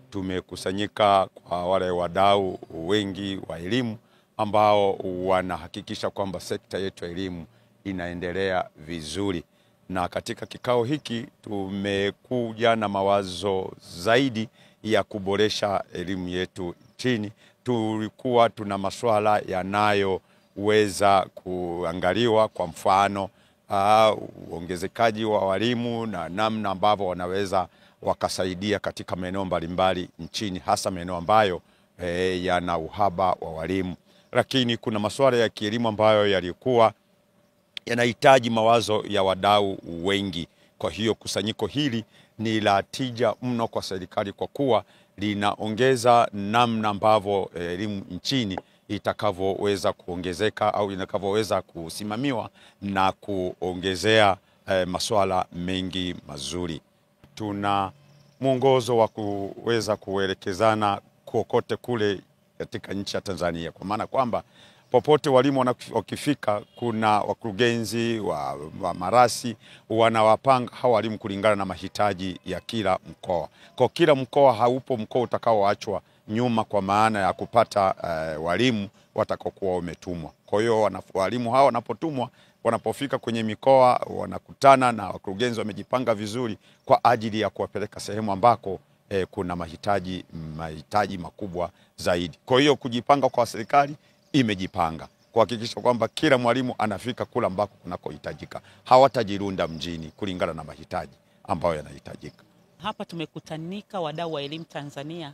tumekusanyika kwa wale wadau wengi wa elimu ambao wanahakikisha kwamba sekta yetu ya elimu inaendelea vizuri. Na katika kikao hiki tumekuja na mawazo zaidi ya kuboresha elimu yetu nchini. Tulikuwa tuna masuala yanayoweza kuangaliwa, kwa mfano uongezekaji wa walimu na namna ambavyo wanaweza wakasaidia katika maeneo mbalimbali nchini, hasa maeneo ambayo yana uhaba wa walimu. Lakini kuna masuala ya kielimu ambayo yalikuwa yanahitaji mawazo ya wadau wengi. Kwa hiyo kusanyiko hili ni la tija mno kwa serikali, kwa kuwa linaongeza namna ambavyo elimu nchini itakavyoweza kuongezeka au inakavyoweza kusimamiwa na kuongezea masuala mengi mazuri. Tuna mwongozo wa kuweza kuelekezana kokote kule katika nchi ya Tanzania, kwa maana kwamba popote walimu wakifika, kuna wakurugenzi wa marasi wanawapanga hawa walimu kulingana na mahitaji ya kila mkoa. Kwa kila mkoa haupo mkoa utakaoachwa nyuma, kwa maana ya kupata walimu watakokuwa wametumwa. Kwa hiyo walimu hao wanapotumwa, wanapofika kwenye mikoa, wanakutana na wakurugenzi wamejipanga vizuri kwa ajili ya kuwapeleka sehemu ambako kuna mahitaji makubwa zaidi. Kwa hiyo kujipanga kwa serikali imejipanga kuhakikisha kwamba kila mwalimu anafika kula ambako kunakohitajika. Hawatajirunda mjini kulingana na mahitaji ambayo yanahitajika. Hapa tumekutanika wadau wa elimu Tanzania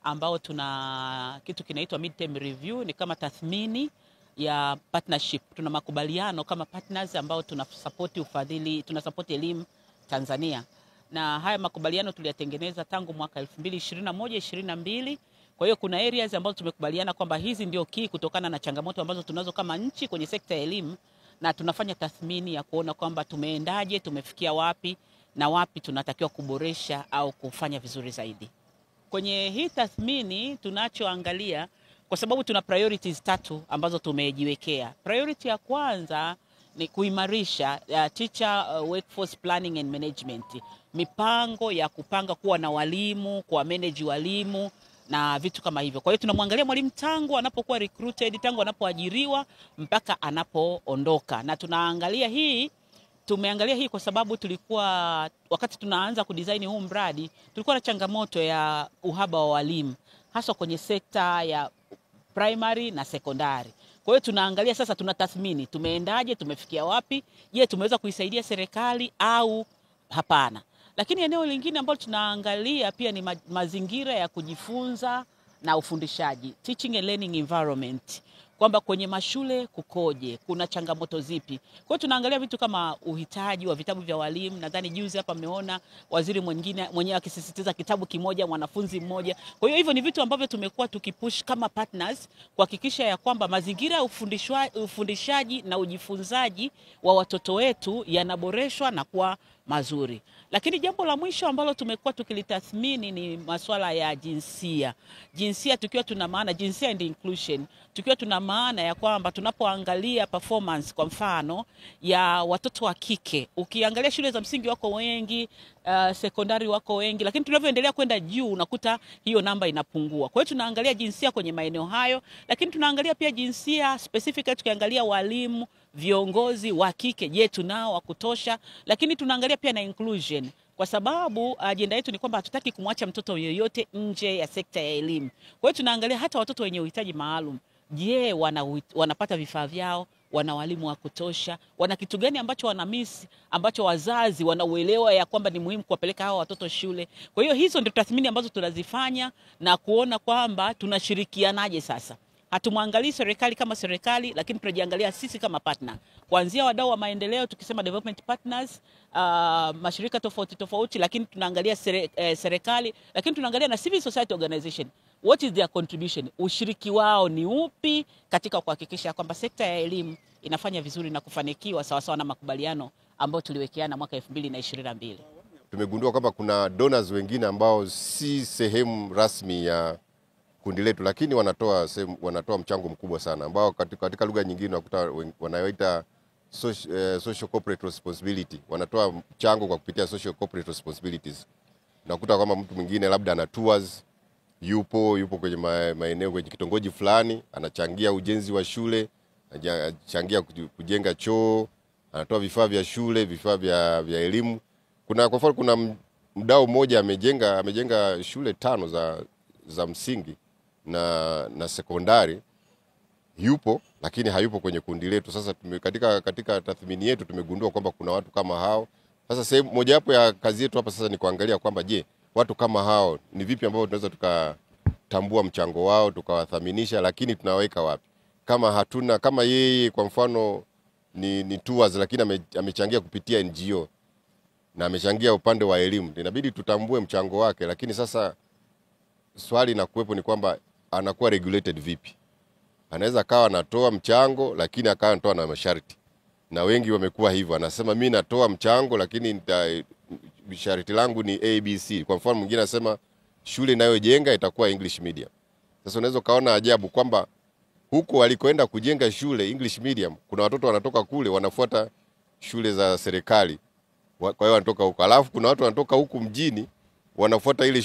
ambao tuna kitu kinaitwa midterm review, ni kama tathmini ya partnership. Tuna makubaliano kama partners ambao tunasupport elimu Tanzania. Na haya makubaliano tuliyatengeneza tangu mwaka 2021-22. Kwa hiyo kuna areas ambazo tumekubaliana kwamba hizi ndio key kutokana na changamoto ambazo tunazo kama nchi kwenye sekta ya elimu, na tunafanya tathmini ya kuona kwamba tumeendaje, tumefikia wapi na wapi tunatakiwa kuboresha au kufanya vizuri zaidi. Kwenye hii tathmini tunachoangalia, kwa sababu tuna priorities 3 ambazo tumejiwekea. Priority ya kwanza ni kuimarisha teacher workforce planning and management. Mipango ya kupanga kuwa na walimu, kuwa manage walimu na vitu kama hivyo. Kwa hiyo tunamwangalia mwalimu tangu anapokuwa recruited, tangu anapoajiriwa mpaka anapoondoka. Na tumeangalia hii kwa sababu wakati tunaanza kudesign huu mradi, tulikuwa na changamoto ya uhaba wa walimu, hasa kwenye sekta ya primary na secondary. Kwa hiyo tunaangalia sasa, tunatathmini tumeendaje, tumefikia wapi, je, tumeweza kuisaidia serikali au hapana. Lakini eneo lingine ambalo tunaangalia pia ni mazingira ya kujifunza na ufundishaji, teaching and learning environment, kwamba kwenye mashule kukoje, kuna changamoto zipi. Kwa hiyo tunaangalia vitu kama uhitaji wa vitabu vya walimu. Nadhani juzi hapa mmeona waziri mwenyewe akisisitiza kitabu kimoja mwanafunzi mmoja. Kwa hiyo hivyo ni vitu ambavyo tumekuwa tukipush kama partners kuhakikisha ya kwamba mazingira ya ufundishaji na ujifunzaji wa watoto wetu yanaboreshwa na kuwa mazuri. Lakini jambo la mwisho ambalo tumekuwa tukilitathmini ni masuala ya jinsia. Jinsia tukiwa tuna maana jinsia and inclusion. Tukiwa tuna maana ya kwamba tunapoangalia performance kwa mfano ya watoto wa kike, ukiangalia shule za msingi wako wengi, sekondari wako wengi, lakini tunavyoendelea kwenda juu unakuta hiyo namba inapungua. Kwa hiyo tunaangalia jinsia kwenye maeneo hayo, lakini tunaangalia pia jinsia specific, tukiangalia walimu, viongozi wa kike, je, tunao wa kutosha. Lakini tunaangalia pia na inclusion, kwa sababu ajenda yetu ni kwamba hatutaki kumwacha mtoto yoyote nje ya sekta ya elimu. Kwa hiyo tunaangalia hata watoto wenye uhitaji maalum, je, wanapata vifaa vyao, wana walimu wa kutosha, wana kitu gani ambacho wanamiss, ambacho wazazi wanauelewa ya kwamba ni muhimu kuwapeleka hao watoto shule. Kwa hiyo hizo ndio tathmini ambazo tunazifanya na kuona kwamba tunashirikianaje sasa. Hatumwangalii serikali kama serikali, lakini tunajiangalia sisi kama partner. Kuanzia wadau wa maendeleo, tukisema development partners, mashirika tofauti, lakini tunaangalia serikali, lakini tunaangalia na civil society organization. What is their contribution? Ushiriki wao ni upi katika kuhakikisha kwamba sekta ya elimu inafanya vizuri na kufanikiwa sawa na makubaliano ambayo tuliwekeana mwaka 2022. Tumegundua kwamba kuna donors wengine ambao si sehemu rasmi ya kundi letu, lakini wanatoa mchango mkubwa sana, ambao katika lugha nyingine wanayoita social corporate responsibility. Wanatoa mchango kwa kupitia social corporate responsibilities. Nakuta kama mtu mwingine labda ana tours, yupo kwenye maeneo kwenye kitongoji fulani, anachangia ujenzi wa shule, anachangia kujenga choo, anatoa vifaa vya shule, vifaa vya elimu. Kwa mfano kuna mdau mmoja amejenga shule 5 za msingi na sekondari, yupo lakini hayupo kwenye kundi letu. Sasa katika tathmini yetu tumegundua kwamba kuna watu kama hao. Sasa sehemu mojawapo ya kazi yetu hapa sasa ni kuangalia kwamba je, watu kama hao ni vipi ambao tunaweza tukatambua mchango wao, tukawathaminisha, lakini tunaweka wapi? Kama yeye kwa mfano ni tours lakini amechangia kupitia NGO na amechangia upande wa elimu, inabidi tutambue mchango wake. Lakini sasa swali na kuwepo ni kwamba anakuwa regulated vipi? Anaweza kawa anatoa mchango lakini akawa anatoa na masharti, na wengi wamekuwa hivyo. Anasema mimi natoa mchango lakini sharti langu ni ABC. Kwa mfano mwingine anasema shule inayojenga itakuwa English medium. Sasa unaweza kaona ajabu kwamba huko walikoenda kujenga shule English medium, kuna watoto wanatoka kule wanafuata shule za serikali, kwa hiyo wanatoka huko. Alafu kuna watu wanatoka huku mjini wanafuata ile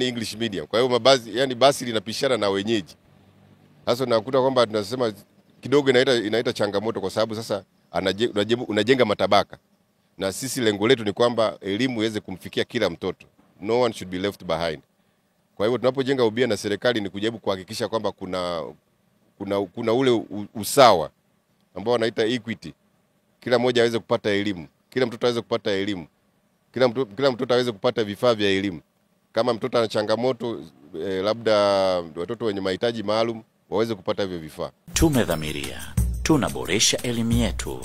English medium. Kwa hiyo basi linapishana na wenyeji. Sasa nakuta kwamba tunasema kidogo inaita changamoto, kwa sababu sasa unajenga matabaka, na sisi lengo letu ni kwamba elimu iweze kumfikia kila mtoto. No one should be left behind. Kwa hivyo tunapojenga ubia na serikali ni kujaribu kuhakikisha kwamba kuna ule usawa ambao wanaita equity. Kila mmoja aweze kupata elimu, kila mtoto aweze kupata elimu, kila mtoto aweze kupata vifaa vya elimu. Kama mtoto ana changamoto labda watoto wenye mahitaji maalum waweze kupata hivyo vifaa. Tumedhamiria tunaboresha elimu yetu.